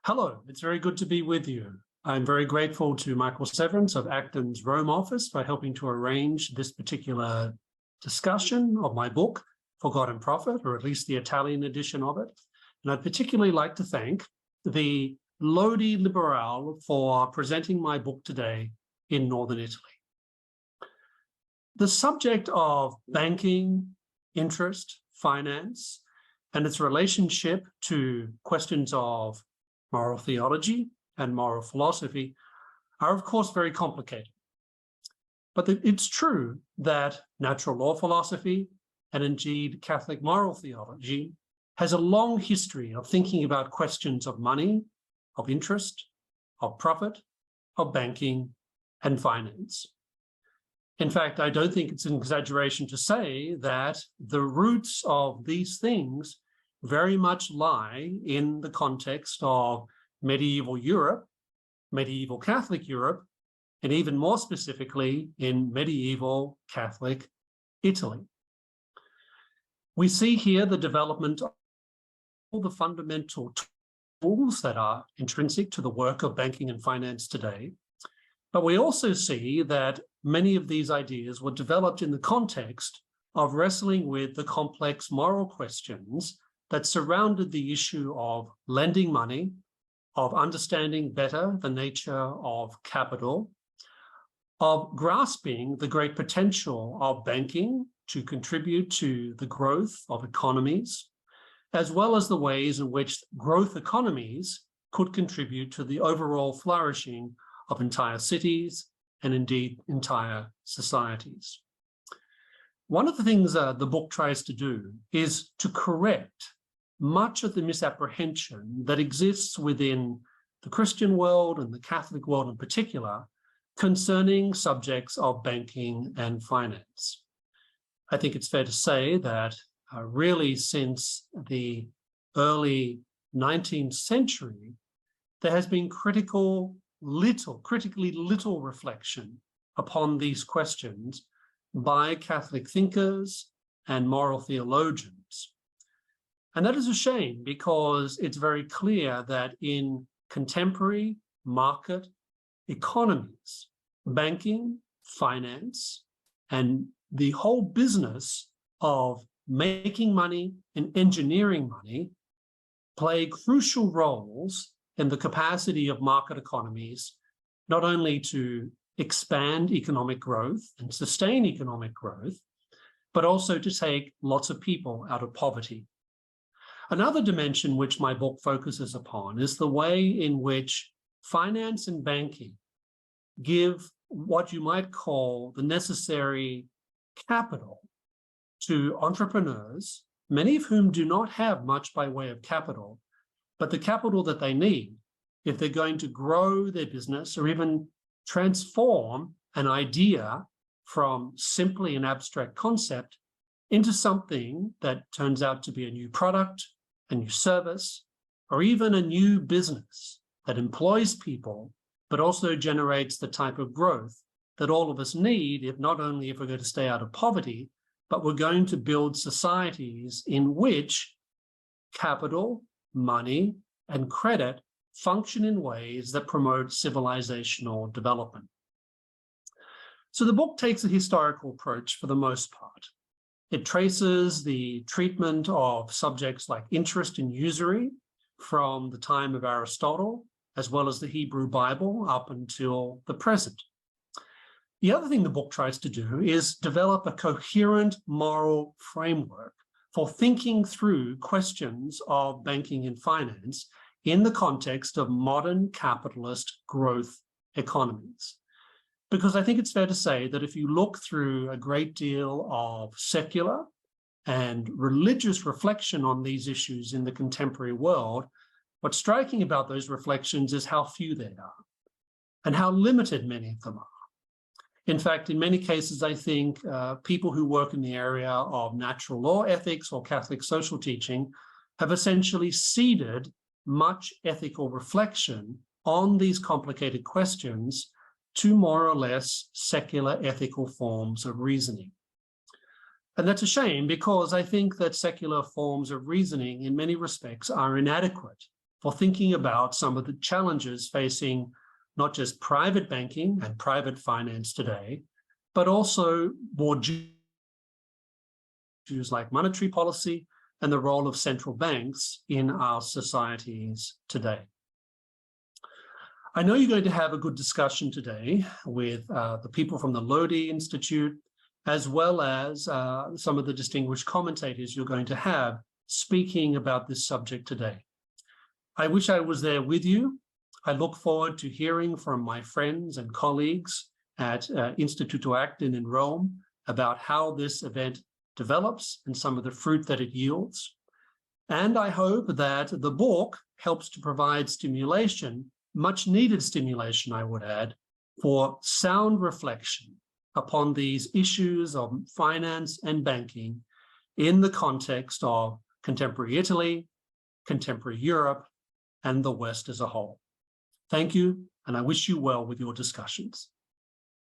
Hello, it's very good to be with you. I'm very grateful to Michael Severance of Acton's Rome office for helping to arrange this particular discussion of my book, For God and Profit, or at least the Italian edition of it. And I'd particularly like to thank the Lodi Liberale for presenting my book today in Northern Italy. The subject of banking, interest, finance, and its relationship to questions of moral theology and moral philosophy are, of course, very complicated. But it's true that natural law philosophy, and indeed Catholic moral theology, has a long history of thinking about questions of money, of interest, of profit, of banking, and finance. In fact, I don't think it's an exaggeration to say that the roots of these things very much lie in the context of medieval Europe, medieval Catholic Europe, and even more specifically in medieval Catholic Italy. We see here the development of all the fundamental tools that are intrinsic to the work of banking and finance today, but we also see that many of these ideas were developed in the context of wrestling with the complex moral questions that surrounded the issue of lending money, of understanding better the nature of capital, of grasping the great potential of banking to contribute to the growth of economies, as well as the ways in which growth economies could contribute to the overall flourishing of entire cities and indeed entire societies. One of the things the book tries to do is to correct much of the misapprehension that exists within the Christian world and the Catholic world in particular concerning subjects of banking and finance. I think it's fair to say that really since the early 19th century, there has been critically little reflection upon these questions by Catholic thinkers and moral theologians. And that is a shame, because it's very clear that in contemporary market economies, banking, finance, and the whole business of making money and engineering money play crucial roles in the capacity of market economies, not only to expand economic growth and sustain economic growth, but also to take lots of people out of poverty. Another dimension which my book focuses upon is the way in which finance and banking give what you might call the necessary capital to entrepreneurs, many of whom do not have much by way of capital, but the capital that they need if they're going to grow their business or even transform an idea from simply an abstract concept into something that turns out to be a new product, a new service, or even a new business that employs people, but also generates the type of growth that all of us need, if not only if we're going to stay out of poverty, but we're going to build societies in which capital, money, and credit function in ways that promote civilizational development. So the book takes a historical approach for the most part. It traces the treatment of subjects like interest and usury from the time of Aristotle, as well as the Hebrew Bible up until the present. The other thing the book tries to do is develop a coherent moral framework for thinking through questions of banking and finance in the context of modern capitalist growth economies. Because I think it's fair to say that if you look through a great deal of secular and religious reflection on these issues in the contemporary world, what's striking about those reflections is how few they are and how limited many of them are. In fact, in many cases, I think people who work in the area of natural law ethics or Catholic social teaching have essentially ceded much ethical reflection on these complicated questions to more or less secular ethical forms of reasoning. And that's a shame, because I think that secular forms of reasoning in many respects are inadequate for thinking about some of the challenges facing not just private banking and private finance today, but also more issues like monetary policy and the role of central banks in our societies today. I know you're going to have a good discussion today with the people from the Lodi Institute, as well as some of the distinguished commentators you're going to have speaking about this subject today. I wish I was there with you. I look forward to hearing from my friends and colleagues at Istituto Actin in Rome about how this event develops and some of the fruit that it yields. And I hope that the book helps to provide stimulation, much needed stimulation, I would add, for sound reflection upon these issues of finance and banking in the context of contemporary Italy, contemporary Europe, and the West as a whole. Thank you, and I wish you well with your discussions.